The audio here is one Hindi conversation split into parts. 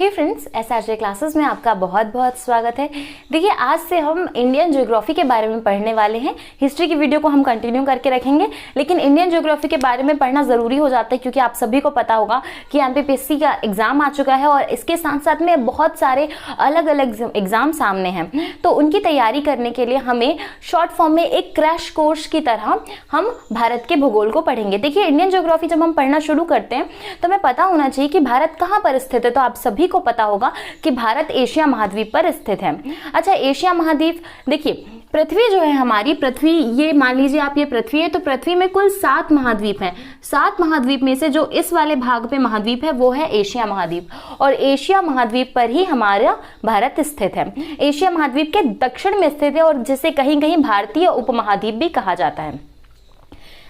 हे फ्रेंड्स, एसआरजे क्लासेस में आपका बहुत बहुत स्वागत है। देखिए, आज से हम इंडियन ज्योग्राफी के बारे में पढ़ने वाले हैं। हिस्ट्री की वीडियो को हम कंटिन्यू करके रखेंगे, लेकिन इंडियन ज्योग्राफी के बारे में पढ़ना ज़रूरी हो जाता है क्योंकि आप सभी को पता होगा कि एमपीपीएससी का एग्ज़ाम आ चुका है और इसके साथ साथ में बहुत सारे अलग अलग एग्ज़ाम सामने हैं। तो उनकी तैयारी करने के लिए हमें शॉर्ट फॉर्म में एक क्रैश कोर्स की तरह हम भारत के भूगोल को पढ़ेंगे। देखिए, इंडियन ज्योग्राफी जब हम पढ़ना शुरू करते हैं तो हमें पता होना चाहिए कि भारत कहाँ पर स्थित है। तो आप सभी को पता होगा कि भारत एशिया महाद्वीप पर स्थित है। अच्छा, एशिया महाद्वीप, देखिए पृथ्वी जो है हमारी पृथ्वी, ये मान लीजिए आप ये पृथ्वी है, तो पृथ्वी में कुल 7 महाद्वीप हैं। 7 महाद्वीप में से जो इस वाले भाग पे महाद्वीप है वो है एशिया महाद्वीप, और एशिया महाद्वीप पर ही हमारा भारत स्थित है। एशिया महाद्वीप के दक्षिण में स्थित है और जिसे कहीं कहीं भारतीय उपमहाद्वीप भी कहा जाता है।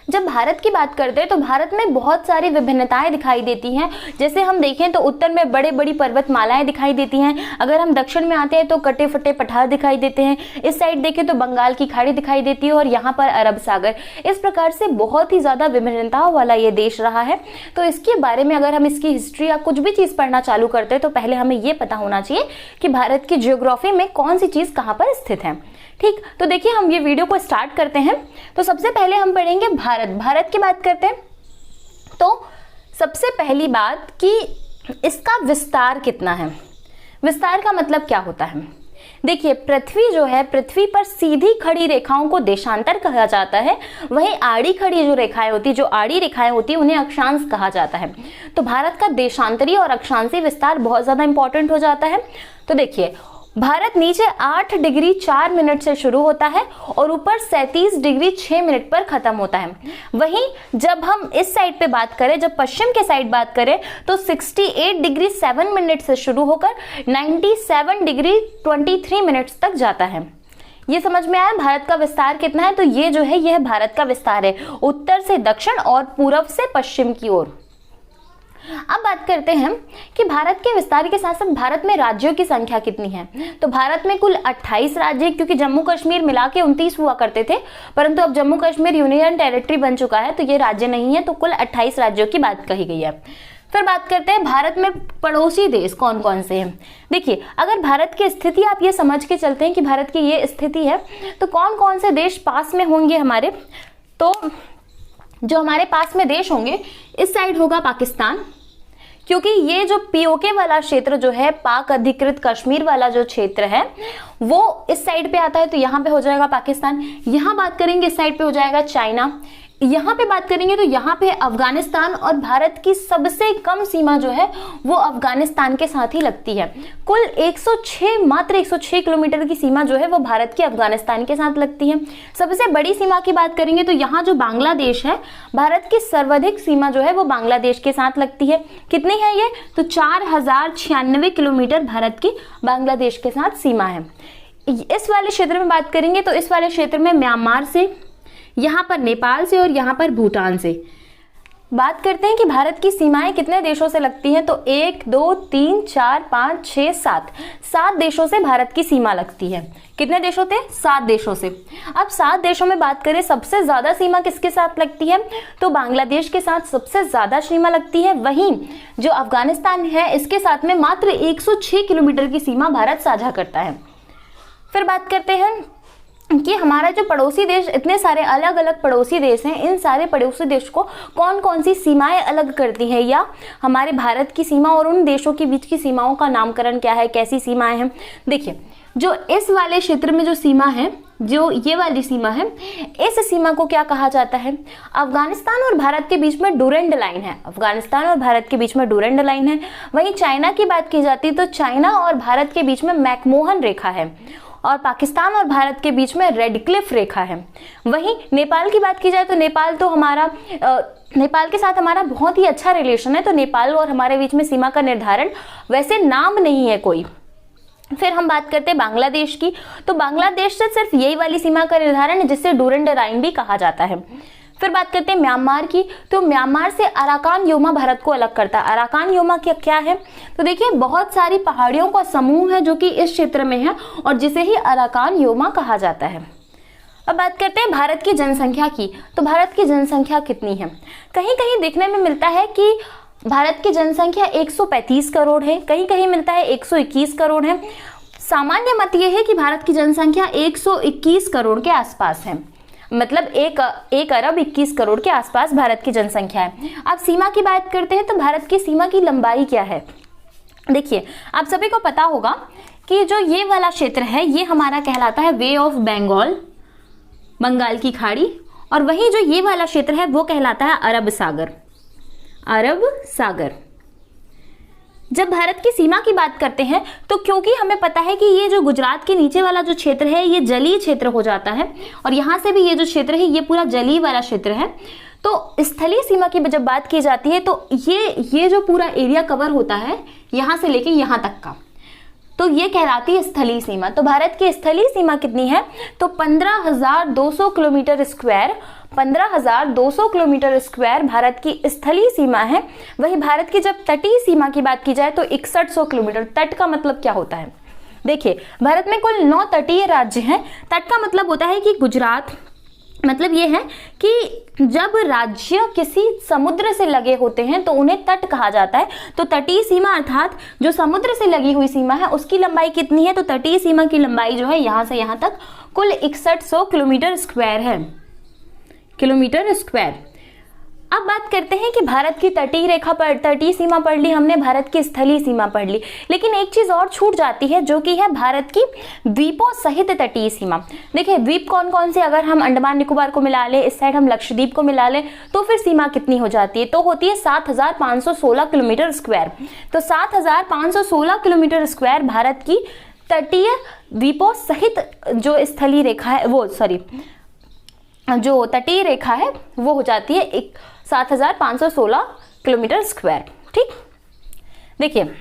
जब भारत की बात करते हैं तो भारत में बहुत सारी विभिन्नताएं दिखाई देती हैं। जैसे हम देखें तो उत्तर में बड़े बड़ी पर्वतमालाएं दिखाई देती हैं। अगर हम दक्षिण में आते हैं तो कटे फटे पठार दिखाई देते हैं। इस साइड देखें तो बंगाल की खाड़ी दिखाई देती है और यहाँ पर अरब सागर। इस प्रकार से बहुत ही ज़्यादा विभिन्नताओं वाला ये देश रहा है। तो इसके बारे में अगर हम इसकी हिस्ट्री या कुछ भी चीज़ पढ़ना चालू करते हैं तो पहले हमें ये पता होना चाहिए कि भारत की ज्योग्राफी में कौन सी चीज़ कहाँ पर स्थित है। ठीक, तो देखिए हम ये वीडियो को स्टार्ट करते हैं। तो सबसे पहले हम पढ़ेंगे भारत की बात करते हैं। तो सबसे पहली बात कि इसका विस्तार कितना है। विस्तार का मतलब क्या होता है? देखिए, पृथ्वी जो है, पृथ्वी पर सीधी खड़ी रेखाओं को देशांतर कहा जाता है। वहीं आड़ी खड़ी जो रेखाएं होती, जो आड़ी रेखाएं होती, उन्हें अक्षांश कहा जाता है। तो भारत का देशांतरी और अक्षांशीय विस्तार बहुत ज्यादा इंपॉर्टेंट हो जाता है। तो देखिए, भारत नीचे 8 डिग्री 4 मिनट से शुरू होता है और ऊपर 37 डिग्री 6 मिनट पर खत्म होता है। वहीं जब हम इस साइड पे बात करें, जब पश्चिम के साइड बात करें तो 68 डिग्री 7 मिनट से शुरू होकर 97 डिग्री 23 मिनट्स तक जाता है। ये समझ में आया भारत का विस्तार कितना है? तो ये जो है, यह भारत का विस्तार है, उत्तर से दक्षिण और पूर्व से पश्चिम की ओर। अब बात करते हैं कि भारत के विस्तार के साथ साथ भारत में राज्यों की संख्या कितनी है। तो भारत में कुल 28 राज्य, क्योंकि जम्मू कश्मीर मिला के 29 हुआ करते थे, परंतु अब जम्मू कश्मीर यूनियन टेरिटरी बन चुका है तो ये राज्य नहीं है। तो कुल 28 राज्यों की बात कही गई है। फिर बात करते हैं भारत में पड़ोसी देश कौन कौन से हैं। देखिए, अगर भारत की स्थिति आप ये समझ के चलते हैं कि भारत की ये स्थिति है तो कौन कौन से देश पास में होंगे हमारे। तो जो हमारे पास में देश होंगे, इस साइड होगा पाकिस्तान, क्योंकि ये जो पीओके वाला क्षेत्र जो है, पाक अधिकृत कश्मीर वाला जो क्षेत्र है, वो इस साइड पे आता है। तो यहाँ पे हो जाएगा पाकिस्तान। यहाँ बात करेंगे, इस साइड पे हो जाएगा चाइना। यहाँ पे बात करेंगे तो यहाँ पे अफगानिस्तान, और भारत की सबसे कम सीमा जो है वो अफगानिस्तान के साथ ही लगती है। कुल 106, मात्र 106 किलोमीटर की सीमा जो है वो भारत की अफगानिस्तान के साथ लगती है। सबसे बड़ी सीमा की बात करेंगे तो यहाँ जो बांग्लादेश है, भारत की सर्वाधिक सीमा जो है वो बांग्लादेश के साथ लगती है। कितनी है ये? तो 4096 किलोमीटर भारत की बांग्लादेश के साथ सीमा है। इस वाले क्षेत्र में बात करेंगे तो इस वाले क्षेत्र में म्यांमार से, यहाँ पर नेपाल से और यहाँ पर भूटान से। बात करते हैं कि भारत की सीमाएं कितने देशों से लगती हैं। तो 1 2 3 4 5 6 7 देशों से भारत की सीमा लगती है। कितने देशों से? 7 देशों से। अब 7 देशों में बात करें, सबसे ज्यादा सीमा किसके साथ लगती है? तो बांग्लादेश के साथ सबसे ज्यादा सीमा लगती है। वहीं जो अफगानिस्तान है, इसके साथ में मात्र 106 किलोमीटर की सीमा भारत साझा करता है। फिर बात करते हैं कि हमारा जो पड़ोसी देश, इतने सारे अलग अलग पड़ोसी देश हैं, इन सारे पड़ोसी देश को कौन कौन सी सीमाएं अलग करती हैं, या हमारे भारत की सीमा और उन देशों के बीच की सीमाओं का नामकरण क्या है, कैसी सीमाएं हैं। देखिए, जो इस वाले क्षेत्र में जो सीमा है, जो ये वाली सीमा है, इस सीमा को क्या कहा जाता है? अफगानिस्तान और भारत के बीच में डूरेंट लाइन है। अफगानिस्तान और भारत के बीच में डूरेंट लाइन है। वहीं चाइना की बात की जाती है तो चाइना और भारत के बीच में मैकमोहन रेखा है, और पाकिस्तान और भारत के बीच में रेड क्लिफ रेखा है। वहीं नेपाल की बात की जाए तो नेपाल तो हमारा नेपाल के साथ हमारा बहुत ही अच्छा रिलेशन है। तो नेपाल और हमारे बीच में सीमा का निर्धारण वैसे नाम नहीं है कोई। फिर हम बात करते हैं बांग्लादेश की। तो बांग्लादेश से सिर्फ यही वाली सीमा का निर्धारण है जिससे डूरेंट लाइन भी कहा जाता है। फिर बात करते हैं म्यांमार की। तो म्यांमार से अराकान योमा भारत को अलग करता है। अराकान योमा क्या है? तो देखिए, बहुत सारी पहाड़ियों का समूह है जो कि इस क्षेत्र में है और जिसे ही अराकान योमा कहा जाता है। अब बात करते हैं भारत की जनसंख्या की। तो भारत की जनसंख्या कितनी है? कहीं कहीं देखने में मिलता है कि भारत की जनसंख्या 135 करोड़ है, कहीं कहीं मिलता है 121 करोड़ है। सामान्य मत यह है कि भारत की जनसंख्या 121 करोड़ के आसपास है, मतलब 1 अरब 21 करोड़ के आसपास भारत की जनसंख्या है। अब सीमा की बात करते हैं तो भारत की सीमा की लंबाई क्या है। देखिए, आप सभी को पता होगा कि जो ये वाला क्षेत्र है ये हमारा कहलाता है वे ऑफ बंगाल, बंगाल की खाड़ी, और वही जो ये वाला क्षेत्र है वो कहलाता है अरब सागर, अरब सागर। जब भारत की सीमा की बात करते हैं तो क्योंकि हमें पता है कि ये जो गुजरात के नीचे वाला जो क्षेत्र है ये जलीय क्षेत्र हो जाता है, और यहाँ से भी ये जो क्षेत्र है ये पूरा जलीय वाला क्षेत्र है, तो स्थलीय सीमा की जब बात की जाती है तो ये जो पूरा एरिया कवर होता है यहाँ से लेके यहाँ तक का, तो ये कहलाती है स्थलीय सीमा। तो भारत की स्थलीय सीमा कितनी है, तो 15,200 kilometre square, 15,200 kilometre square Bharat की स्थलीय सीमा है। वही भारत की जब तटीय सीमा की बात की जाए तो 6100 किलोमीटर। तट का मतलब क्या होता है, देखिए भारत में कुल 9 तटीय राज्य हैं। तट का मतलब होता है कि गुजरात, मतलब ये है कि जब राज्य किसी समुद्र से लगे होते हैं तो उन्हें तट कहा जाता है। तो तटीय सीमा अर्थात जो समुद्र से लगी हुई सीमा है उसकी लंबाई कितनी है, तो तटीय सीमा की लंबाई जो है यहाँ से यहाँ तक कुल 6100 किलोमीटर स्क्वायर है, किलोमीटर स्क्वायर। अब बात करते हैं कि भारत की तटीय रेखा पर, तटीय सीमा पढ़ ली हमने, भारत की स्थलीय सीमा पढ़ ली, लेकिन एक चीज और छूट जाती है जो कि है भारत की द्वीपों सहित तटीय सीमा। देखिए द्वीप कौन कौन से, अगर हम अंडमान निकोबार को मिला लें, इस साइड हम लक्षद्वीप को मिला लें, तो फिर सीमा कितनी हो जाती है, तो होती है 7,516 किलोमीटर स्क्वायर। तो 7,516 किलोमीटर स्क्वायर भारत की तटीय द्वीपों सहित जो स्थलीय रेखा है वो जो तटीय रेखा है वो हो जाती है 7,516 किलोमीटर स्क्वायर। ठीक, देखिए अब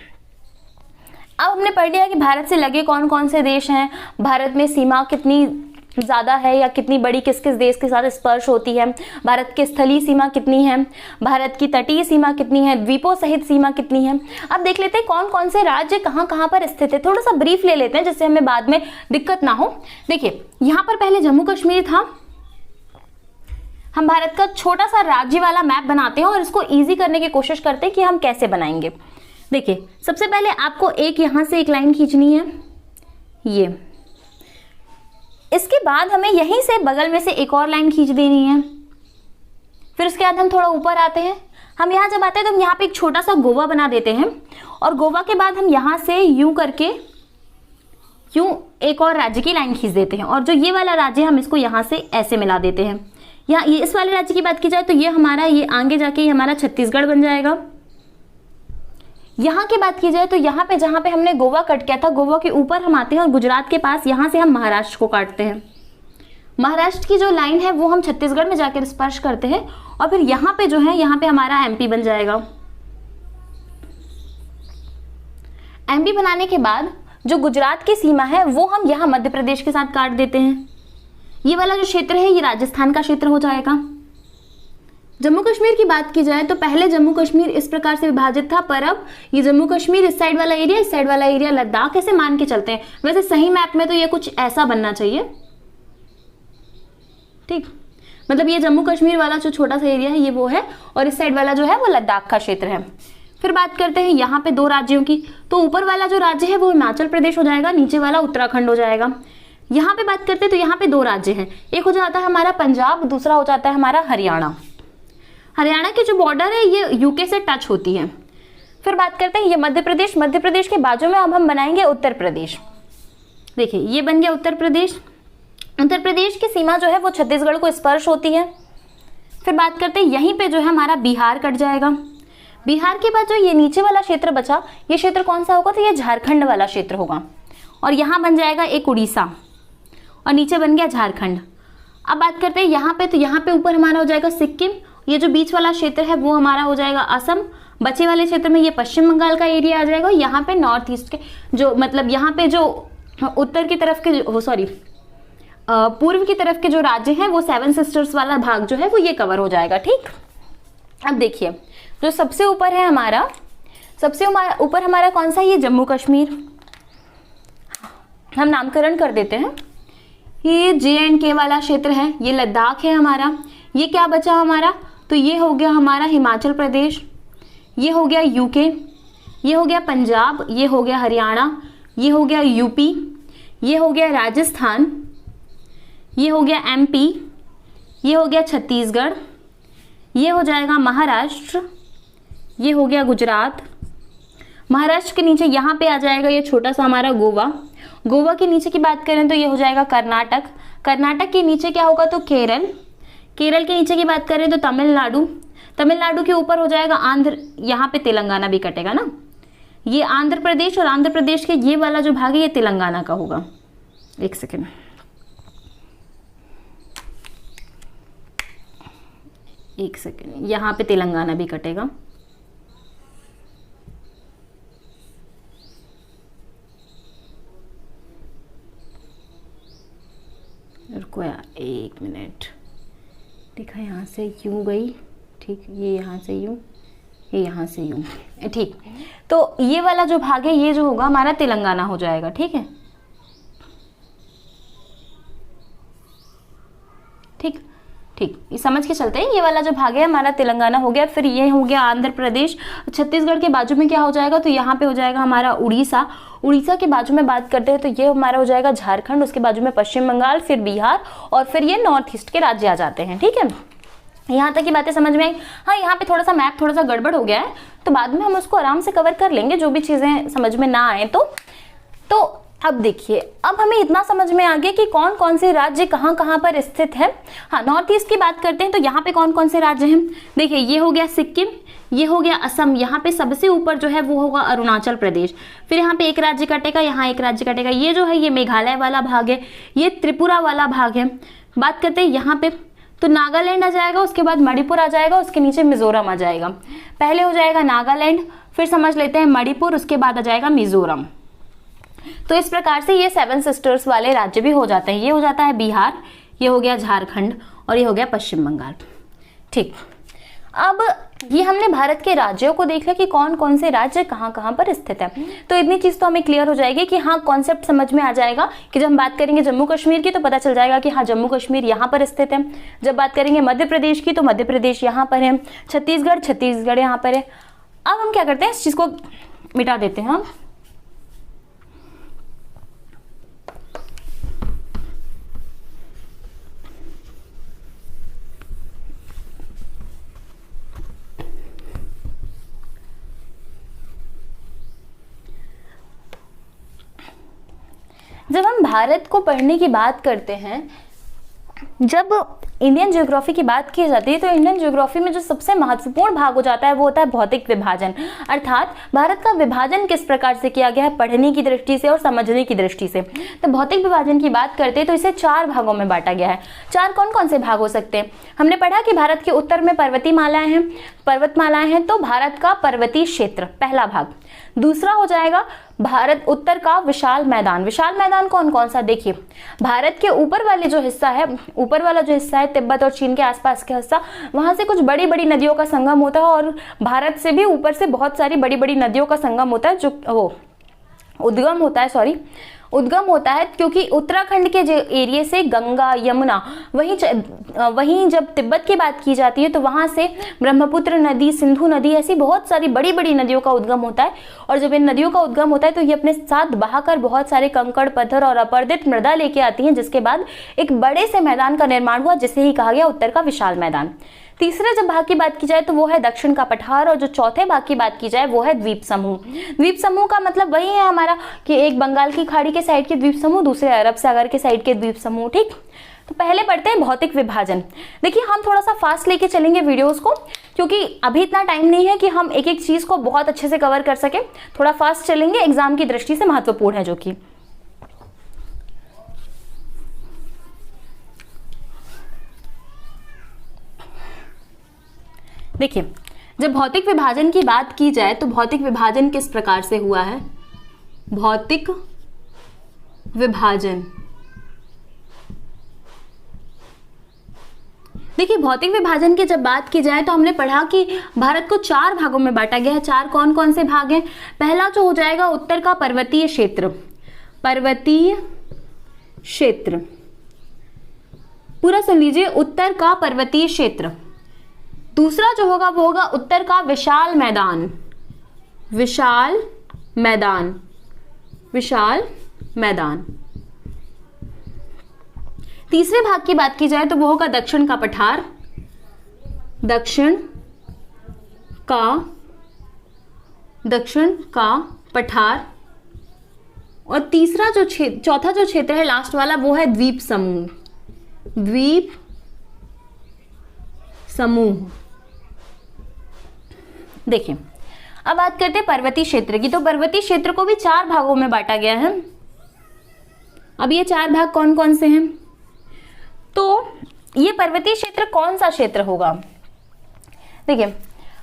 हमने पढ़ लिया कि भारत से लगे कौन कौन से देश हैं, भारत में सीमा कितनी ज़्यादा है या कितनी बड़ी किस किस देश के साथ स्पर्श होती है, भारत की स्थलीय सीमा कितनी है, भारत की तटीय सीमा कितनी है, द्वीपों सहित सीमा कितनी है। अब देख लेते हैं कौन कौन से राज्य कहाँ कहाँ पर स्थित है, थोड़ा सा ब्रीफ ले लेते हैं जिससे हमें बाद में दिक्कत ना हो। देखिए यहाँ पर पहले जम्मू कश्मीर था। हम भारत का छोटा सा राज्य वाला मैप बनाते हैं और इसको इजी करने की कोशिश करते हैं कि हम कैसे बनाएंगे। देखिए सबसे पहले आपको यहाँ से एक लाइन खींचनी है, ये, इसके बाद हमें यहीं से बगल में से एक और लाइन खींच देनी है। फिर उसके बाद हम थोड़ा ऊपर आते हैं, हम यहाँ जब आते हैं तो हम यहाँ पे एक छोटा सा गोवा बना देते हैं, और गोवा के बाद हम यहाँ से यूं करके यूं एक और राज्य की लाइन खींच देते हैं, और जो ये वाला राज्य हम इसको यहाँ से ऐसे मिला देते हैं। यहाँ ये इस वाले राज्य की बात की जाए तो ये हमारा, ये आगे जाके हमारा छत्तीसगढ़ बन जाएगा। यहाँ की बात की जाए तो यहाँ पे जहाँ पे हमने गोवा कट किया था, गोवा के ऊपर हम आते हैं और गुजरात के पास यहाँ से हम महाराष्ट्र को काटते हैं। महाराष्ट्र की जो लाइन है वो हम छत्तीसगढ़ में जाकर स्पर्श करते हैं, और फिर यहाँ पे जो है यहाँ पे हमारा एमपी बन जाएगा। एमपी बनाने के बाद जो गुजरात की सीमा है वो हम यहाँ मध्य प्रदेश के साथ काट देते हैं। ये वाला जो क्षेत्र है ये राजस्थान का क्षेत्र हो जाएगा। जम्मू कश्मीर की बात की जाए तो पहले जम्मू कश्मीर इस प्रकार से विभाजित था, पर अब ये जम्मू कश्मीर इस साइड वाला एरिया, इस साइड वाला एरिया लद्दाख, ऐसे मान के चलते हैं। वैसे सही मैप में तो ये कुछ ऐसा बनना चाहिए। ठीक, मतलब ये जम्मू कश्मीर वाला जो छोटा सा एरिया है ये वो है, और इस साइड वाला जो है वो लद्दाख का क्षेत्र है। फिर बात करते हैं यहाँ पे 2 राज्यों की, तो ऊपर वाला जो राज्य है वो हिमाचल प्रदेश हो जाएगा, नीचे वाला उत्तराखंड हो जाएगा। यहाँ पे बात करते हैं तो यहाँ पे 2 राज्य हैं, एक हो जाता है हमारा पंजाब, दूसरा हो जाता है हमारा हरियाणा। हरियाणा की जो बॉर्डर है ये यूके से टच होती है। फिर बात करते हैं ये मध्य प्रदेश, मध्य प्रदेश के बाजू में अब हम बनाएंगे उत्तर प्रदेश। देखिए ये बन गया उत्तर प्रदेश। उत्तर प्रदेश की सीमा जो है वो छत्तीसगढ़ को स्पर्श होती है। फिर बात करते हैं यहीं पे जो है हमारा बिहार कट जाएगा। बिहार के बाद जो ये नीचे वाला क्षेत्र बचा, ये क्षेत्र कौन सा होगा, तो ये झारखंड वाला क्षेत्र होगा, और यहाँ बन जाएगा एक उड़ीसा, और नीचे बन गया झारखंड। अब बात करते हैं यहाँ पे, तो यहाँ पे ऊपर हमारा हो जाएगा सिक्किम, ये जो बीच वाला क्षेत्र है वो हमारा हो जाएगा असम, बचे वाले क्षेत्र में ये पश्चिम बंगाल का एरिया आ जाएगा। यहाँ पे नॉर्थ ईस्ट के जो, मतलब यहाँ पे जो उत्तर की तरफ के पूर्व की तरफ के जो राज्य हैं वो 7 सिस्टर्स वाला भाग जो है वो ये कवर हो जाएगा। ठीक, अब देखिए जो सबसे ऊपर है हमारा, सबसे ऊपर हमारा कौन सा, ये जम्मू कश्मीर, हम नामकरण कर देते हैं। ये JNK वाला क्षेत्र है, ये लद्दाख है हमारा। ये क्या बचा हमारा, तो ये हो गया हमारा हिमाचल प्रदेश, ये हो गया यूके, ये हो गया पंजाब, ये हो गया हरियाणा, ये हो गया यूपी, ये हो गया राजस्थान, ये हो गया एमपी, ये हो गया छत्तीसगढ़, ये हो जाएगा महाराष्ट्र, ये हो गया गुजरात। महाराष्ट्र के नीचे यहाँ पे आ जाएगा ये छोटा सा हमारा गोवा। गोवा के नीचे की बात करें तो ये हो जाएगा कर्नाटक। कर्नाटक के नीचे क्या होगा तो केरल। केरल के नीचे की बात करें तो तमिलनाडु। तमिलनाडु के ऊपर हो जाएगा आंध्र, यहाँ पे तेलंगाना भी कटेगा ना, ये आंध्र प्रदेश, और आंध्र प्रदेश के ये वाला जो भाग है ये तेलंगाना का होगा। एक सेकेंड, एक सेकेंड, यहाँ पे तेलंगाना भी कटेगा। रुको यार एक मिनट, देखा यहाँ से यूं गई, ठीक, ये यहाँ से यूं, ये यहाँ से यूं, ठीक। तो ये वाला जो भाग है ये जो होगा हमारा तेलंगाना हो जाएगा, ठीक है, ठीक ठीक, ये समझ के चलते हैं। ये वाला जो भाग है हमारा तेलंगाना हो गया। फिर ये हो गया आंध्र प्रदेश। छत्तीसगढ़ के बाजू में क्या हो जाएगा तो यहाँ पे हो जाएगा हमारा उड़ीसा। उड़ीसा के बाजू में बात करते हैं तो ये हमारा हो जाएगा झारखंड, उसके बाजू में पश्चिम बंगाल, फिर बिहार, और फिर ये नॉर्थ ईस्ट के राज्य आ जाते हैं, ठीक है। यहाँ तक की बातें समझ में आई। हाँ, यहाँ पे थोड़ा सा मैप थोड़ा सा गड़बड़ हो गया है, तो बाद में हम उसको आराम से कवर कर लेंगे, जो भी चीजें समझ में ना आए तो अब देखिए, अब हमें इतना समझ में आ गया कि कौन कौन से राज्य कहाँ कहाँ पर स्थित है। हाँ, नॉर्थ ईस्ट की बात करते हैं तो यहाँ पे कौन कौन से राज्य हैं। देखिए, ये हो गया सिक्किम, ये हो गया असम, यहाँ पे सबसे ऊपर जो है वो होगा अरुणाचल प्रदेश। फिर यहाँ पे एक राज्य कटेगा, यहाँ एक राज्य कटेगा। ये जो है ये मेघालय वाला भाग है, ये त्रिपुरा वाला भाग है। बात करते हैं यहाँ पे तो नागालैंड आ जाएगा, उसके बाद मणिपुर आ जाएगा, उसके नीचे मिजोरम आ जाएगा। पहले हो जाएगा नागालैंड, फिर समझ लेते हैं मणिपुर, उसके बाद आ जाएगा मिजोरम। तो इस प्रकार से ये 7 सिस्टर्स वाले राज्य भी हो जाते हैं। ये हो जाता है बिहार, ये हो गया झारखंड, और ये हो गया पश्चिम बंगाल, ठीक। अब ये हमने भारत के राज्यों को देख लिया कि कौन कौन से राज्य कहाँ कहाँ पर स्थित है। तो इतनी चीज तो हमें क्लियर हो जाएगी कि हाँ, कॉन्सेप्ट समझ में आ जाएगा कि जब हम बात करेंगे जम्मू कश्मीर की तो पता चल जाएगा कि हाँ, जम्मू कश्मीर यहाँ पर स्थित है। जब बात करेंगे मध्य प्रदेश की तो मध्य प्रदेश यहाँ पर है, छत्तीसगढ़ यहाँ पर है। अब हम क्या करते हैं, इस चीज को मिटा देते हैं हम। जब हम भारत को पढ़ने की बात करते हैं, जब इंडियन ज्योग्राफी की बात की जाती है तो इंडियन ज्योग्राफी में जो सबसे महत्वपूर्ण भाग हो जाता है वो होता है भौतिक विभाजन। अर्थात भारत का विभाजन किस प्रकार से किया गया है पढ़ने की दृष्टि से और समझने की दृष्टि से। तो भौतिक विभाजन की बात करते हैं तो इसे 4 भागों में बांटा गया है। 4 कौन कौन से भाग हो सकते हैं। हमने पढ़ा कि भारत के उत्तर में पर्वतमालाएं हैं, तो भारत का पर्वतीय क्षेत्र पहला भाग। दूसरा हो जाएगा भारत उत्तर का विशाल मैदान। विशाल मैदान कौन कौन सा, देखिए, भारत के ऊपर वाले जो हिस्सा है, ऊपर वाला जो हिस्सा है तिब्बत और चीन के आसपास का हिस्सा, वहां से कुछ बड़ी बड़ी नदियों का संगम होता है, और भारत से भी ऊपर से बहुत सारी बड़ी बड़ी नदियों का संगम होता है, जो वो उद्गम होता है, क्योंकि उत्तराखंड के जो एरिया से गंगा, यमुना, वहीं जब तिब्बत की बात की जाती है तो वहां से ब्रह्मपुत्र नदी, सिंधु नदी, ऐसी बहुत सारी बड़ी बड़ी नदियों का उद्गम होता है। और जब इन नदियों का उद्गम होता है तो ये अपने साथ बहाकर बहुत सारे कंकड़, पत्थर और अपरदित मृदा लेके आती हैं, जिसके बाद एक बड़े से मैदान का निर्माण हुआ, जिसे ही कहा गया उत्तर का विशाल मैदान। तीसरे जब भाग की बात की जाए तो वो है दक्षिण का पठार, और जो चौथे भाग की बात की जाए वो है द्वीप समूह। द्वीप समूह का मतलब वही है हमारा कि एक बंगाल की खाड़ी के साइड के द्वीप समूह, दूसरे अरब सागर के साइड के द्वीप समूह, ठीक। तो पहले पढ़ते हैं भौतिक विभाजन। देखिए, हम थोड़ा सा फास्ट लेके चलेंगे वीडियोस को, क्योंकि अभी इतना टाइम नहीं है कि हम एक एक चीज को बहुत अच्छे से कवर कर सके। थोड़ा फास्ट चलेंगे, एग्जाम की दृष्टि से महत्वपूर्ण है जो कि। देखिए, जब भौतिक विभाजन की बात की जाए तो भौतिक विभाजन किस प्रकार से हुआ है। भौतिक विभाजन, देखिए, भौतिक विभाजन की जब बात की जाए तो हमने पढ़ा कि भारत को 4 भागों में बांटा गया है। 4 कौन कौन से भाग हैं। पहला जो हो जाएगा उत्तर का पर्वतीय क्षेत्र। पर्वतीय क्षेत्र, पूरा सुन लीजिए, उत्तर का पर्वतीय क्षेत्र। दूसरा जो होगा वो होगा उत्तर का विशाल मैदान, विशाल मैदान, विशाल मैदान। तीसरे भाग की बात की जाए तो वो होगा दक्षिण का पठार, दक्षिण का पठार। और तीसरा जो चौथा जो क्षेत्र है लास्ट वाला वो है द्वीप समूह, द्वीप समूह। देखिए अब बात करते हैं पर्वतीय क्षेत्र की। तो पर्वतीय क्षेत्र को भी 4 भागों में बांटा गया है। अब ये 4 भाग कौन कौन से हैं? तो ये पर्वतीय क्षेत्र कौन सा क्षेत्र होगा? देखिए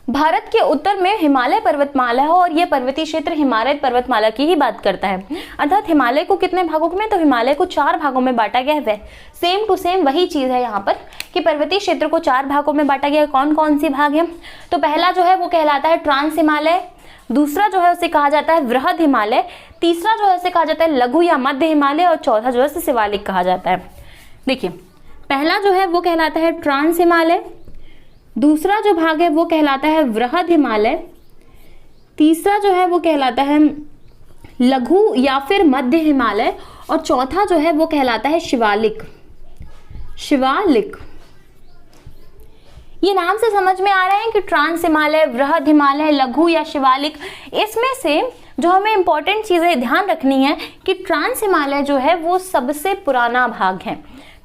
भारत के उत्तर में हिमालय पर्वतमाला है और यह पर्वतीय क्षेत्र हिमालय पर्वतमाला की ही बात करता है। अर्थात हिमालय को कितने भागों में? तो हिमालय को 4 भागों में बांटा गया है। सेम टू सेम वही चीज है यहाँ पर कि पर्वतीय क्षेत्र को 4 भागों में बांटा गया है। कौन कौन सी भाग है? तो पहला जो है वो कहलाता है ट्रांस हिमालय, दूसरा जो है उसे कहा जाता है वृहद हिमालय, तीसरा जो है उसे कहा जाता है लघु या मध्य हिमालय और चौथा जो है उसे शिवालिक कहा जाता है। देखिए पहला जो है वो कहलाता है ट्रांस हिमालय, दूसरा जो भाग है वो कहलाता है वृहद हिमालय, तीसरा जो है वो कहलाता है लघु या फिर मध्य हिमालय और चौथा जो है वो कहलाता है शिवालिक, शिवालिक। ये नाम से समझ में आ रहा है कि ट्रांस हिमालय, वृहद हिमालय, लघु या शिवालिक। इसमें से जो हमें इंपॉर्टेंट चीजें ध्यान रखनी है कि ट्रांस हिमालय जो है वो सबसे पुराना भाग है,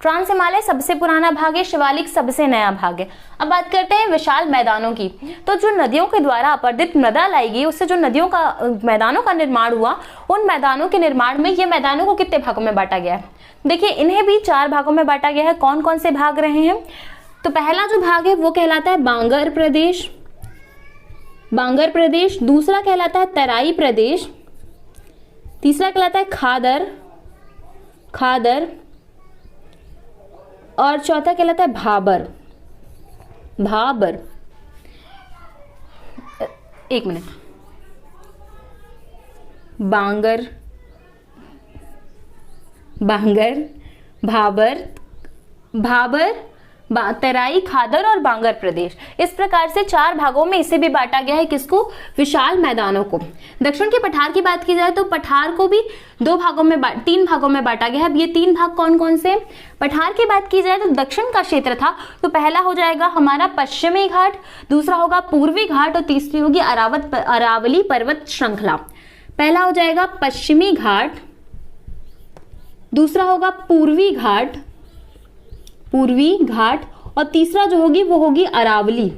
ट्रांस हिमालय सबसे पुराना भाग है, शिवालिक सबसे नया भाग है। अब बात करते हैं विशाल मैदानों की। तो जो नदियों के द्वारा अपरदित मृदा लाई गई उससे जो नदियों का मैदानों का निर्माण हुआ, उन मैदानों के निर्माण में ये मैदानों को कितने भागों में बांटा गया है? देखिए इन्हें भी 4 भागों में बांटा गया है। कौन कौन से भाग रहे हैं? तो पहला जो भाग है वो कहलाता है बांगर प्रदेश, बांगर प्रदेश, दूसरा कहलाता है तराई प्रदेश, तीसरा कहलाता है खादर, खादर और चौथा कहलाता है भाबर, भाबर। एक मिनट, बांगर, बांगर, भाबर, भाबर, तराई, खादर और बांगर प्रदेश। इस प्रकार से 4 भागों में इसे भी बांटा गया है। किसको? विशाल मैदानों को। दक्षिण के पठार की बात की जाए तो पठार को भी 3 भागों में बांटा गया है। अब ये 3 भाग कौन कौन से? पठार की बात की जाए तो दक्षिण का क्षेत्र था, तो पहला हो जाएगा हमारा पश्चिमी घाट, दूसरा होगा पूर्वी घाट और तीसरी होगी अरावली पर्वत श्रृंखला। पहला हो जाएगा पश्चिमी घाट, दूसरा होगा पूर्वी घाट, पूर्वी घाट और तीसरा जो होगी वो होगी अरावली।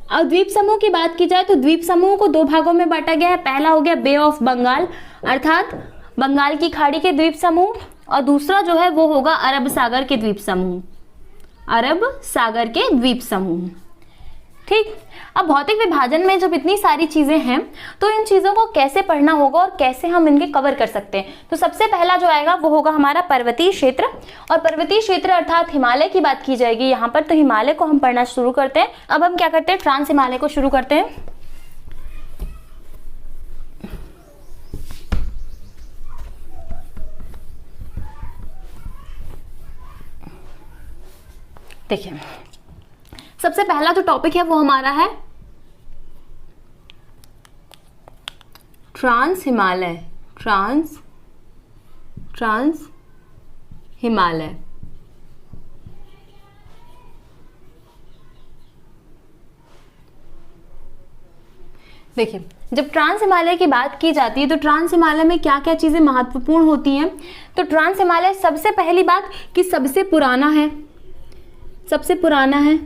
अब द्वीप समूह की बात की जाए तो द्वीप समूह को 2 भागों में बांटा गया है। पहला हो गया बे ऑफ बंगाल अर्थात बंगाल की खाड़ी के द्वीप समूह और दूसरा जो है वो होगा अरब सागर के द्वीप समूह, अरब सागर के द्वीप समूह। ठीक। अब भौतिक विभाजन में जब इतनी सारी चीजें हैं तो इन चीजों को कैसे पढ़ना होगा और कैसे हम इनके कवर कर सकते हैं? तो सबसे पहला जो आएगा वो होगा हमारा पर्वतीय क्षेत्र। और पर्वतीय क्षेत्र अर्थात हिमालय की बात की जाएगी यहाँ पर, तो हिमालय को हम पढ़ना शुरू करते हैं। अब हम क्या करते हैं? ट्रांस हिमालय को शुरू करते हैं। देखिए सबसे पहला जो टॉपिक है वो हमारा है ट्रांस हिमालय, ट्रांस हिमालय। देखिए जब ट्रांस हिमालय की बात की जाती है तो ट्रांस हिमालय में क्या क्या चीजें महत्वपूर्ण होती हैं? तो ट्रांस हिमालय सबसे पहली बात कि सबसे पुराना है, सबसे पुराना है।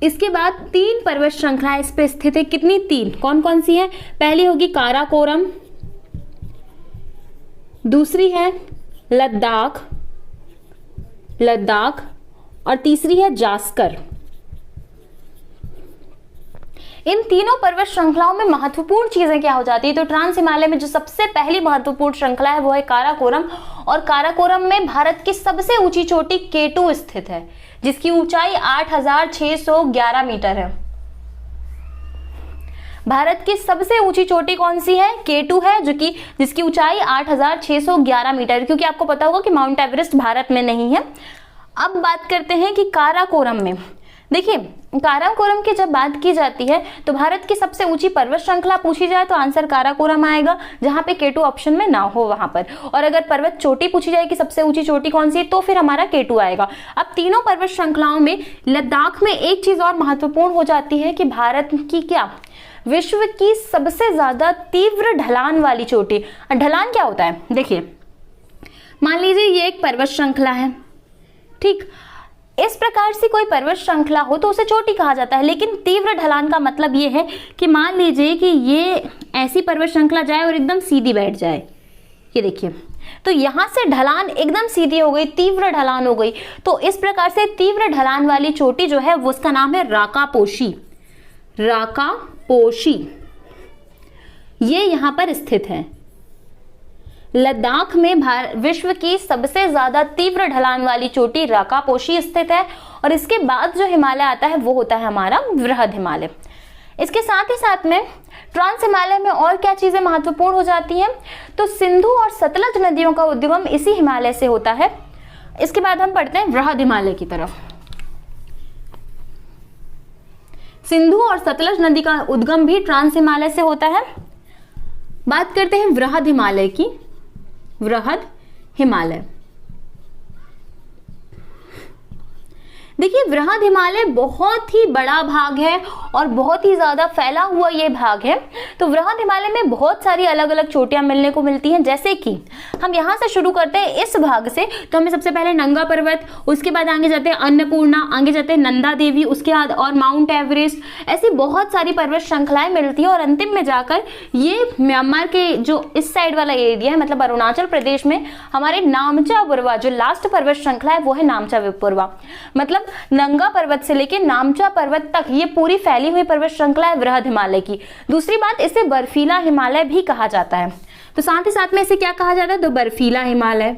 इसके बाद 3 पर्वत श्रृंखलाएं इस पे स्थित है। कितनी? 3। कौन कौन सी है? पहली होगी काराकोरम, दूसरी है लद्दाख, लद्दाख और तीसरी है जास्कर। इन तीनों पर्वत श्रृंखलाओं में महत्वपूर्ण चीजें क्या हो जाती है? तो ट्रांस हिमालय में जो सबसे पहली महत्वपूर्ण श्रृंखला है वो है काराकोरम और काराकोरम में भारत की सबसे ऊंची चोटी K2 स्थित है जिसकी ऊंचाई 8611 मीटर है। भारत की सबसे ऊंची चोटी कौन सी है? K2 है जिसकी ऊंचाई 8611 मीटर, क्योंकि आपको पता होगा कि माउंट एवरेस्ट भारत में नहीं है। अब बात करते हैं कि काराकोरम में, देखिए काराकोरम की जब बात की जाती है तो भारत की सबसे ऊंची पर्वत श्रृंखला पूछी जाए तो आंसर काराकोरम आएगा, जहां पे K2 ऑप्शन में ना हो वहां पर। और अगर पर्वत चोटी पूछी जाए कि सबसे ऊंची चोटी कौन सी है तो फिर हमारा K2 आएगा। अब तीनों पर्वत श्रृंखलाओं में लद्दाख में एक चीज और महत्वपूर्ण हो जाती है कि भारत की क्या, विश्व की सबसे ज्यादा तीव्र ढलान वाली चोटी। ढलान क्या होता है, देखिए मान लीजिए ये एक पर्वत श्रृंखला है, ठीक, इस प्रकार से कोई पर्वत श्रृंखला हो तो उसे चोटी कहा जाता है। लेकिन तीव्र ढलान का मतलब ये है कि मान लीजिए कि ये ऐसी पर्वत श्रृंखला जाए और एकदम सीधी बैठ जाए, ये देखिए, तो यहां से ढलान एकदम सीधी हो गई, तीव्र ढलान हो गई। तो इस प्रकार से तीव्र ढलान वाली चोटी जो है वो उसका नाम है राकापोशी। राकापोशी ये यहां पर स्थित है। लद्दाख में विश्व की सबसे ज्यादा तीव्र ढलान वाली चोटी राकापोशी स्थित है। और इसके बाद जो हिमालय आता है वो होता है हमारा वृहद हिमालय। इसके साथ ही साथ में ट्रांस हिमालय में और क्या चीजें महत्वपूर्ण हो जाती हैं, तो सिंधु और सतलज नदियों का उद्गम इसी हिमालय से होता है। इसके बाद हम पढ़ते हैं वृहद हिमालय की तरफ। सिंधु और सतलज नदी का उद्गम भी ट्रांस हिमालय से होता है। बात करते हैं वृहद हिमालय की। वृहद हिमालय, देखिए वृहद हिमालय बहुत ही बड़ा भाग है और बहुत ही ज्यादा फैला हुआ ये भाग है। तो वृहद हिमालय में बहुत सारी अलग अलग चोटियां मिलने को मिलती हैं। जैसे कि हम यहाँ से शुरू करते हैं इस भाग से, तो हमें सबसे पहले नंगा पर्वत, उसके बाद आगे जाते हैं अन्नपूर्णा, आगे जाते हैं नंदा देवी, उसके बाद और माउंट एवरेस्ट, ऐसी बहुत सारी पर्वत श्रृंखलाएं मिलती है। और अंतिम में जाकर ये म्यांमार के जो इस साइड वाला एरिया है, मतलब अरुणाचल प्रदेश में हमारे नामचा बुरवा जो लास्ट पर्वत श्रृंखला है वो है नामचा बुरवा। मतलब नंगा पर्वत से लेकर नामचा पर्वत तक ये पूरी फैली हुई पर्वत श्रृंखला है वृहद हिमालय की। दूसरी बात, इसे बर्फीला हिमालय भी कहा जाता है। तो साथ ही साथ में इसे क्या कहा जाता है, तो बर्फीला हिमालय।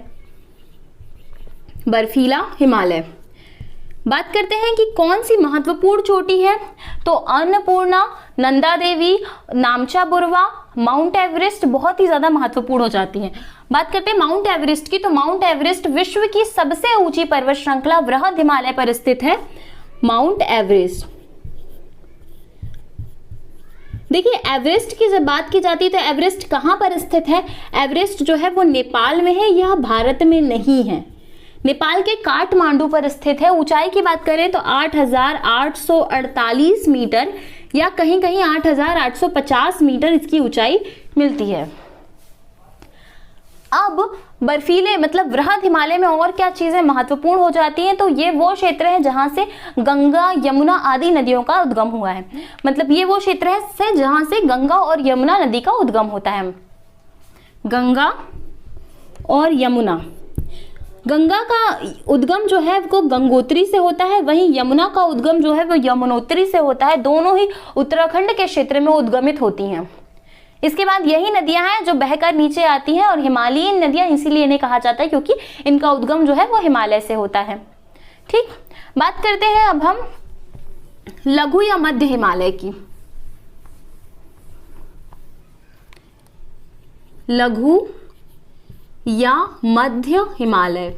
बर्फीला हिमालय। बात करते हैं कि कौन सी महत्वपूर्ण चोटी है, तो अन्नपूर्णा, नंदा देवी, नामचा बुरवा, माउंट एवरेस्ट बहुत ही ज्यादा महत्वपूर्ण हो जाती हैं। बात करते हैं माउंट एवरेस्ट की, तो माउंट एवरेस्ट विश्व की सबसे ऊंची पर्वत श्रृंखला वृहद हिमालय पर स्थित है। माउंट एवरेस्ट, देखिए एवरेस्ट की जब बात की जाती है तो एवरेस्ट कहां पर स्थित है, एवरेस्ट जो है वो नेपाल में है, यह भारत में नहीं है। नेपाल के काठमांडू पर स्थित है। ऊंचाई की बात करें तो 8,848 मीटर या कहीं कहीं 8,850 मीटर इसकी ऊंचाई मिलती है। अब बर्फीले मतलब वृहद हिमालय में और क्या चीजें महत्वपूर्ण हो जाती हैं, तो ये वो क्षेत्र है जहां से गंगा, यमुना आदि नदियों का उद्गम हुआ है। मतलब ये वो क्षेत्र है जहां से गंगा और यमुना नदी का उद्गम होता है। गंगा और यमुना, गंगा का उद्गम जो है वो गंगोत्री से होता है, वहीं यमुना का उद्गम जो है वो यमुनोत्री से होता है। दोनों ही उत्तराखंड के क्षेत्र में उद्गमित होती हैं। इसके बाद यही नदियां हैं जो बहकर नीचे आती हैं और हिमालयीन नदियां इसीलिए इन्हें कहा जाता है क्योंकि इनका उद्गम जो है वो हिमालय से होता है। ठीक, बात करते हैं अब हम लघु या मध्य हिमालय की। लघु या मध्य हिमालय,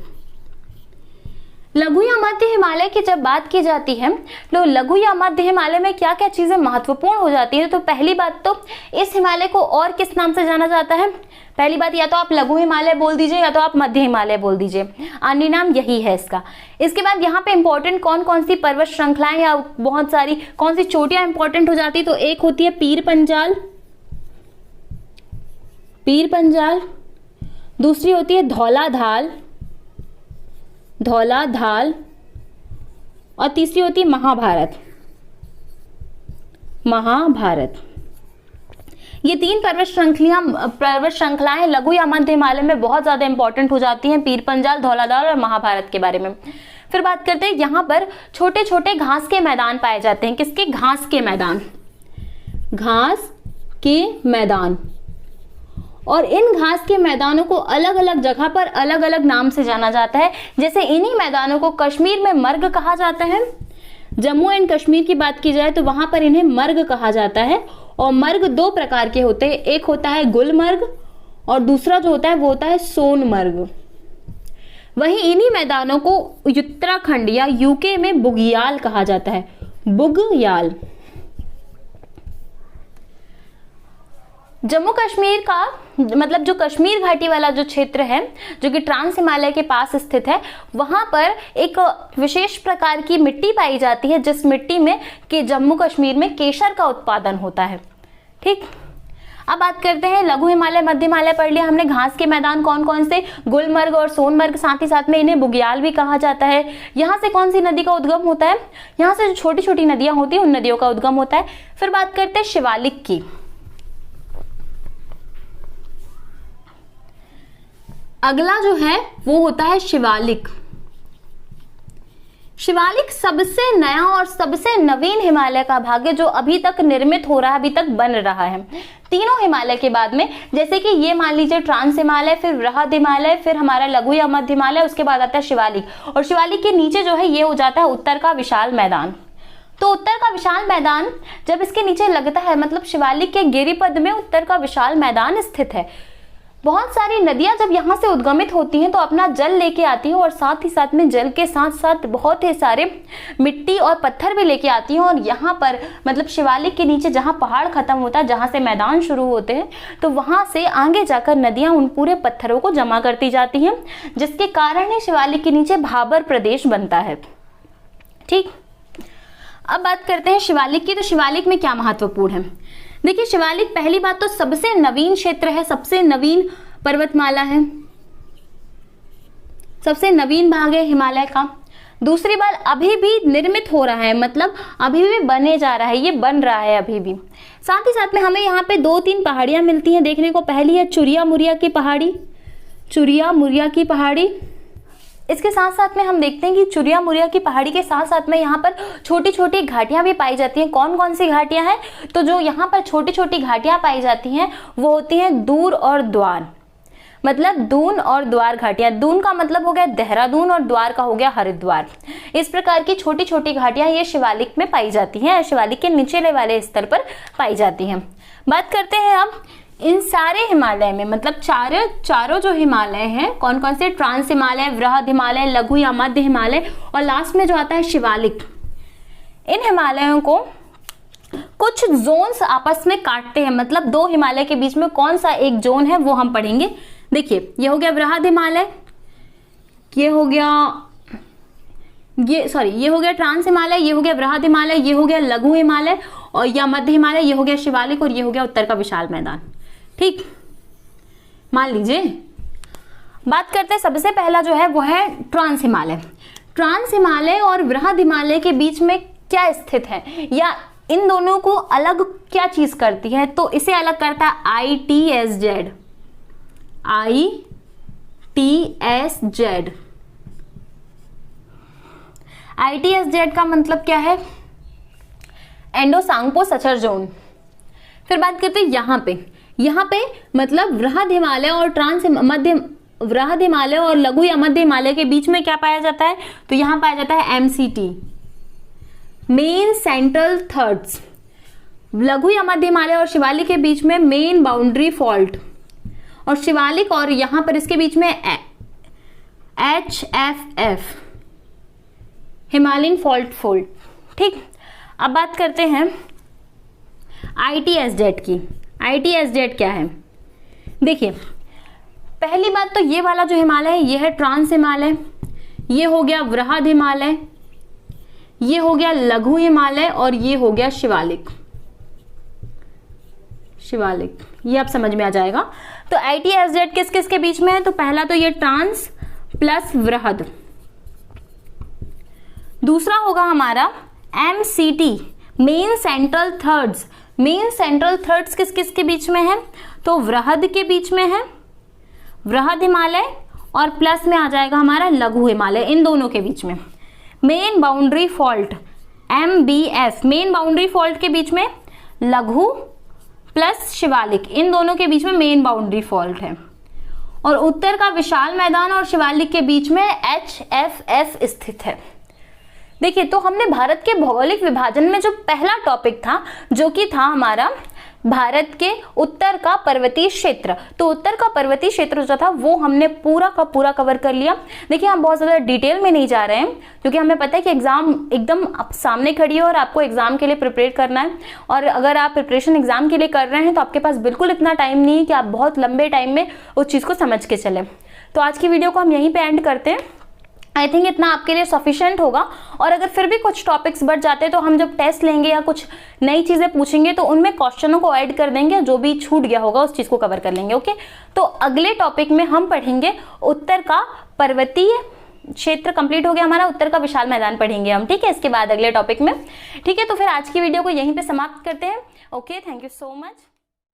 लघु या मध्य हिमालय की जब बात की जाती है तो लघु या मध्य हिमालय में क्या क्या चीजें महत्वपूर्ण हो जाती है, तो पहली बात तो इस हिमालय को और किस नाम से जाना जाता है, पहली बात या तो आप लघु हिमालय बोल दीजिए या तो आप मध्य हिमालय बोल दीजिए, अन्य नाम यही है इसका। इसके बाद यहाँ पे इंपॉर्टेंट कौन कौन सी पर्वत श्रृंखलाएं या बहुत सारी कौन सी चोटियां इंपॉर्टेंट हो जाती, तो एक होती है पीर पंजाल, पीर पंजाल, दूसरी होती है धौलाधाल, धौलाधाल, और तीसरी होती है महाभारत, महाभारत। ये तीन पर्वत श्रृंखलाएं लघु या मध्य हिमालय में बहुत ज्यादा इंपॉर्टेंट हो जाती हैं, पीर पंजाल, धौलाधाल और महाभारत के बारे में। फिर बात करते हैं यहाँ पर छोटे छोटे घास के मैदान पाए जाते हैं। किसके? घास के मैदान, घास के मैदान। और इन घास के मैदानों को अलग अलग जगह पर अलग अलग नाम से जाना जाता है। जैसे इन्हीं मैदानों को कश्मीर में मर्ग कहा जाता है, जम्मू एंड कश्मीर की बात की जाए तो वहां पर इन्हें मर्ग कहा जाता है। और मर्ग दो प्रकार के होते हैं, एक होता है गुलमर्ग और दूसरा जो होता है वो होता है सोनमर्ग। वहीं इन्हीं मैदानों को उत्तराखंड या यूके में बुग्याल कहा जाता है, बुग्याल। जम्मू कश्मीर का मतलब जो कश्मीर घाटी वाला जो क्षेत्र है जो कि ट्रांस हिमालय के पास स्थित है, वहां पर एक विशेष प्रकार की मिट्टी पाई जाती है जिस मिट्टी में कि जम्मू कश्मीर में केसर का उत्पादन होता है। ठीक, अब बात करते हैं लघु हिमालय, मध्य हिमालय पढ़ लिया हमने। घास के मैदान कौन कौन से? गुलमर्ग और सोनमर्ग, साथ ही साथ में इन्हें बुग्याल भी कहा जाता है। यहाँ से कौन सी नदी का उद्गम होता है? यहाँ से जो छोटी छोटी नदियां होती हैं उन नदियों का उद्गम होता है। फिर बात करते हैं शिवालिक की। अगला जो है वो होता है शिवालिक। शिवालिक सबसे नया और सबसे नवीन हिमालय का भाग है जो अभी तक निर्मित हो रहा है, अभी तक बन रहा है। तीनों हिमालय के बाद में, जैसे कि ये मान लीजिए ट्रांस हिमालय, फिर वृहद हिमालय, फिर हमारा लघु या मध्य हिमालय, उसके बाद आता है शिवालिक। और शिवालिक के नीचे जो है ये हो जाता है उत्तर का विशाल मैदान। तो उत्तर का विशाल मैदान जब इसके नीचे लगता है, मतलब शिवालिक के गिरिपद में उत्तर का विशाल मैदान स्थित है। बहुत सारी नदियां जब यहाँ से उद्गमित होती हैं तो अपना जल लेके आती हैं और साथ ही साथ में जल के साथ साथ बहुत ही सारे मिट्टी और पत्थर भी लेके आती हैं। और यहाँ पर मतलब शिवालिक के नीचे जहाँ पहाड़ खत्म होता है, जहाँ से मैदान शुरू होते हैं, तो वहाँ से आगे जाकर नदियाँ उन पूरे पत्थरों को जमा करती जाती हैं, जिसके कारण ही शिवालिक के नीचे भाबर प्रदेश बनता है। ठीक, अब बात करते हैं शिवालिक की। तो शिवालिक में क्या महत्वपूर्ण है? देखिए, शिवालिक पहली बात तो सबसे नवीन क्षेत्र है, सबसे नवीन पर्वतमाला है, सबसे नवीन भाग है हिमालय का। दूसरी बात, अभी भी निर्मित हो रहा है, मतलब अभी भी बने जा रहा है, ये बन रहा है अभी भी। साथ ही साथ में हमें यहाँ पे 2-3 पहाड़ियां मिलती हैं देखने को। पहली है चुरिया मुरिया की पहाड़ी, चुरिया मुरिया की पहाड़ी। इसके साथ साथ में हम देखते हैं कि चुरिया मुरिया की पहाड़ी के साथ साथ में यहाँ पर छोटी छोटी घाटियां भी पाई जाती हैं। कौन कौन सी घाटियां हैं? तो जो यहाँ पर छोटी छोटी घाटियां पाई जाती हैं वो होती हैं दूर और द्वार, मतलब दून और द्वार घाटियां। दून का मतलब हो गया देहरादून और द्वार का हो गया हरिद्वार। इस प्रकार की छोटी छोटी घाटियां ये शिवालिक में पाई जाती हैं, शिवालिक के निचले वाले स्तर पर पाई जाती हैं। बात करते हैं अब इन सारे हिमालय में, मतलब चारों जो हिमालय हैं कौन कौन से? ट्रांस हिमालय, वृहद हिमालय, लघु या मध्य हिमालय और लास्ट में जो आता है शिवालिक। इन हिमालयों को कुछ जोन्स आपस में काटते हैं, मतलब दो हिमालय के बीच में कौन सा एक जोन है वो हम पढ़ेंगे। देखिए, ये हो गया वृहद हिमालय, ये हो गया ट्रांस हिमालय, ये हो गया वृहद हिमालय, ये हो गया लघु हिमालय और या मध्य हिमालय, ये हो गया शिवालिक और ये हो गया उत्तर का विशाल मैदान। ठीक, मान लीजिए बात करते हैं, सबसे पहला जो है वो है ट्रांस हिमालय। ट्रांस हिमालय और वृहद हिमालय के बीच में क्या स्थित है या इन दोनों को अलग क्या चीज करती है? तो इसे अलग करता है ITSZ। ITSZ का मतलब क्या है? Indo Tsangpo suture zone. फिर बात करते हैं यहाँ पे मतलब वृहद हिमालय और वृहद हिमालय और लघु या मध्य हिमालय के बीच में क्या पाया जाता है? तो यहाँ पाया जाता है MCT, मेन सेंट्रल थर्ड्स। लघु या मध्य हिमालय और शिवालिक के बीच में मेन बाउंड्री फॉल्ट, और शिवालिक और यहाँ पर इसके बीच में HFF, हिमालयन फॉल्ट। ठीक, अब बात करते हैं ITSZ की। ITSZ क्या है? देखिए, पहली बात तो ये वाला जो हिमालय है ये है ट्रांस हिमालय, ये हो गया वृहद हिमालय, ये हो गया लघु हिमालय और ये हो गया शिवालिक। ये आप समझ में आ जाएगा। तो ITSZ किस किस के बीच में है? तो पहला तो ये ट्रांस प्लस वृहद, दूसरा होगा हमारा MCT, main central thirds. Main central thirds किस किस के बीच में है? तो वृहद के बीच में है, वृहद हिमालय, और प्लस में आ जाएगा हमारा लघु हिमालय, इन दोनों के बीच में। Main boundary fault MBF, main boundary fault के बीच में लघु प्लस शिवालिक, इन दोनों के बीच में मेन बाउंड्री फॉल्ट है। और उत्तर का विशाल मैदान और शिवालिक के बीच में HFF स्थित है। देखिए, तो हमने भारत के भौगोलिक विभाजन में जो पहला टॉपिक था जो कि था हमारा भारत के उत्तर का पर्वतीय क्षेत्र। तो उत्तर का पर्वतीय क्षेत्र जो था वो हमने पूरा का पूरा कवर कर लिया। देखिए हम बहुत ज़्यादा डिटेल में नहीं जा रहे हैं क्योंकि हमें पता है कि एग्जाम एकदम सामने खड़ी है और आपको एग्जाम के लिए प्रिपेयर करना है। और अगर आप प्रिपरेशन एग्जाम के लिए कर रहे हैं तो आपके पास बिल्कुल इतना टाइम नहीं है कि आप बहुत लंबे टाइम में उस चीज़ को समझ के चलें। तो आज की वीडियो को हम यहीं पर एंड करते हैं। आई थिंक इतना आपके लिए सफिशिएंट होगा। और अगर फिर भी कुछ टॉपिक्स बढ़ जाते हैं तो हम जब टेस्ट लेंगे या कुछ नई चीज़ें पूछेंगे तो उनमें क्वेश्चनों को ऐड कर देंगे, जो भी छूट गया होगा उस चीज़ को कवर कर लेंगे। ओके, तो अगले टॉपिक में हम पढ़ेंगे उत्तर का पर्वतीय क्षेत्र। कंप्लीट हो गया हमारा, उत्तर का विशाल मैदान पढ़ेंगे हम, ठीक है, इसके बाद अगले टॉपिक में। ठीक है, तो फिर आज की वीडियो को यहीं पर समाप्त करते हैं। Okay, thank you so much.